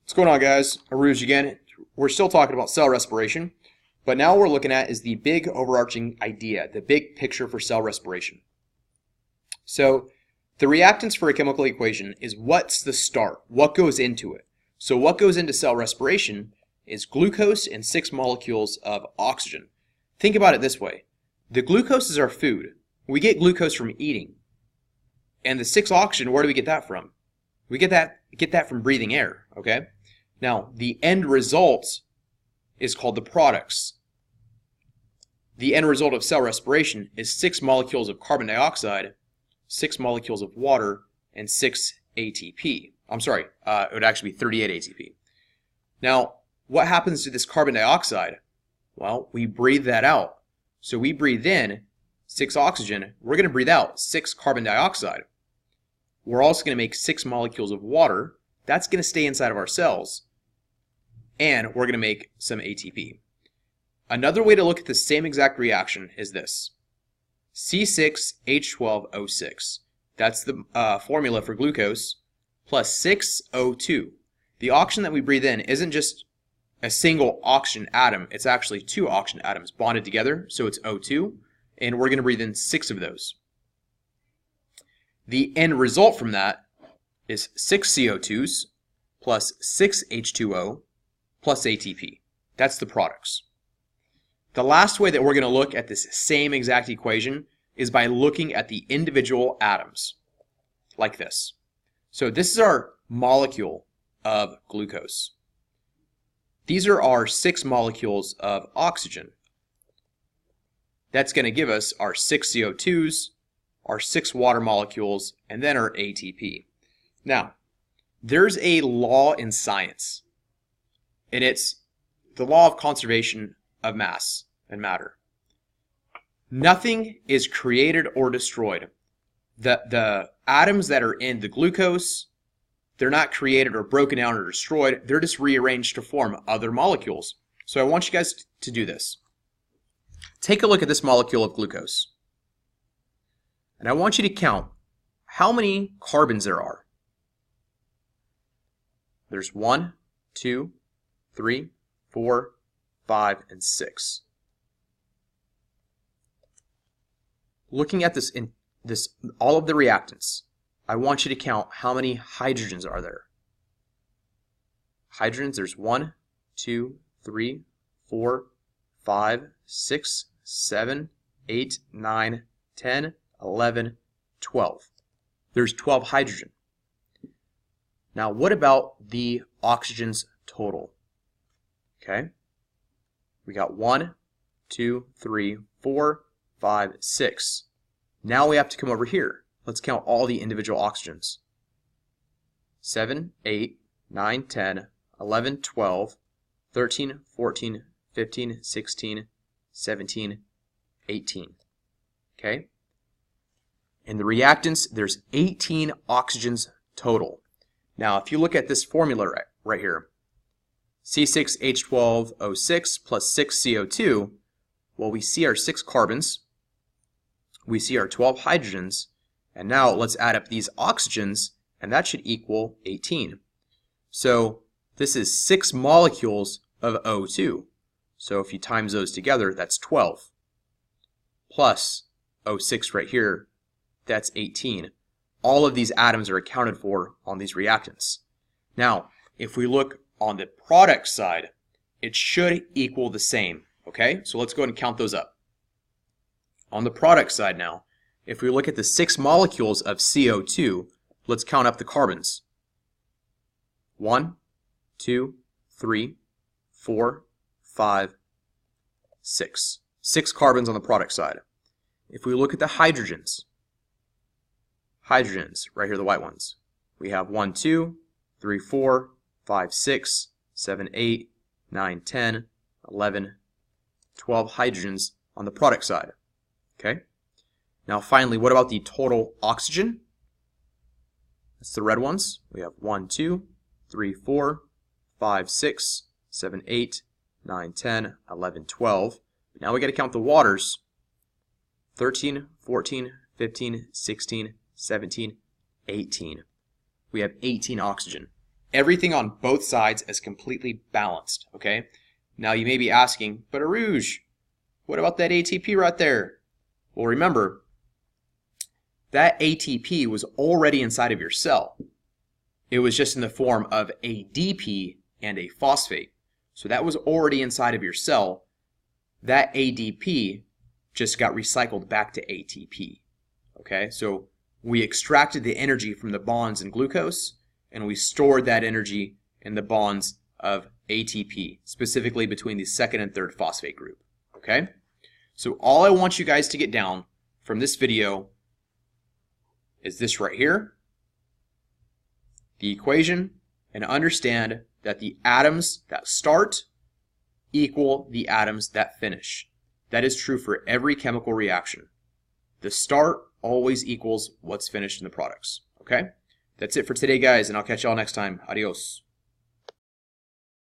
What's going on, guys? Aruj again. We're still talking about cell respiration, but now what we're looking at is the big overarching idea, the big picture for cell respiration. So the reactants for a chemical equation is what's the start, what goes into it. So what goes into cell respiration is glucose and 6 molecules of oxygen. Think about it this way. The glucose is our food. We get glucose from eating. And the 6 oxygen, where do we get that from? We get that from breathing air, okay? Now, the end result is called the products. The end result of cell respiration is 6 molecules of carbon dioxide, 6 molecules of water, and 6 ATP. I'm sorry, it would actually be 38 ATP. Now, what happens to this carbon dioxide? Well, we breathe that out. So we breathe in 6 oxygen, we're going to breathe out 6 carbon dioxide. We're also going to make 6 molecules of water. That's going to stay inside of our cells. And we're going to make some ATP. Another way to look at the same exact reaction is this. C6H12O6. That's the formula for glucose, plus 6 O2. The oxygen that we breathe in isn't just a single oxygen atom. It's actually 2 oxygen atoms bonded together, so it's O2. And we're going to breathe in 6 of those. The end result from that is 6 CO2s plus 6 H2O plus ATP. That's the products. The last way that we're going to look at this same exact equation is by looking at the individual atoms, like this. So this is our molecule of glucose. These are our 6 molecules of oxygen. That's going to give us our 6 CO2s, our 6 water molecules, and then our ATP. Now, there's a law in science, and it's the law of conservation of mass and matter. Nothing is created or destroyed. The atoms that are in the glucose, they're not created or broken down or destroyed. They're just rearranged to form other molecules. So I want you guys to do this. Take a look at this molecule of glucose. And I want you to count how many carbons there are. There's 1, 2, 3, 4, 5, and 6. Looking at this all of the reactants, I want you to count how many hydrogens are there. Hydrogens, there's 1, 2, 3, 4, 5, 6, 7, 8, 9, 10, 11, 12. There's 12 hydrogen. Now, what about the oxygens total? Okay. We got 1, 2, 3, 4, 5, 6. Now we have to come over here. Let's count all the individual oxygens. 7, 8, 9, 10, 11, 12, 13, 14, 15, 16, 17, 18. Okay? In the reactants, there's 18 oxygens total. Now, if you look at this formula right here, C6H12O6 plus 6 CO2, well, we see our 6 carbons, we see our 12 hydrogens, and now let's add up these oxygens, and that should equal 18. So this is 6 molecules of O2. So if you times those together, that's 12. Plus O6 right here, that's 18. All of these atoms are accounted for on these reactants. Now, if we look on the product side, it should equal the same. Okay, so let's go ahead and count those up. On the product side now, if we look at the 6 molecules of CO2, let's count up the carbons. 1, 2, 3, 4, 5, 6. 6 carbons on the product side. If we look at the hydrogens, right here, the white ones, we have 1, 2, 3, 4, 5, 6, 7, 8, 9, 10, 11, 12 hydrogens on the product side. Okay? Now finally, what about the total oxygen? That's the red ones. We have 1, 2, 3, 4, 5, 6, 7, 8, 9, 10, 11, 12. Now we got to count the waters. 13, 14, 15, 16, 17, 18. We have 18 oxygen. everything on both sides is completely balanced, okay? Now you may be asking, but Aruj, what about that ATP right there? Well, remember, that ATP was already inside of your cell. It was just in the form of ADP and a phosphate. So that was already inside of your cell. That ADP just got recycled back to ATP. Okay, so we extracted the energy from the bonds in glucose, and we stored that energy in the bonds of ATP, specifically between the second and third phosphate group. Okay, so all I want you guys to get down from this video is this right here, the equation, and understand that the atoms that start equal the atoms that finish. That is true for every chemical reaction. The start always equals what's finished in the products. Okay? That's it for today, guys, and I'll catch y'all next time. Adios.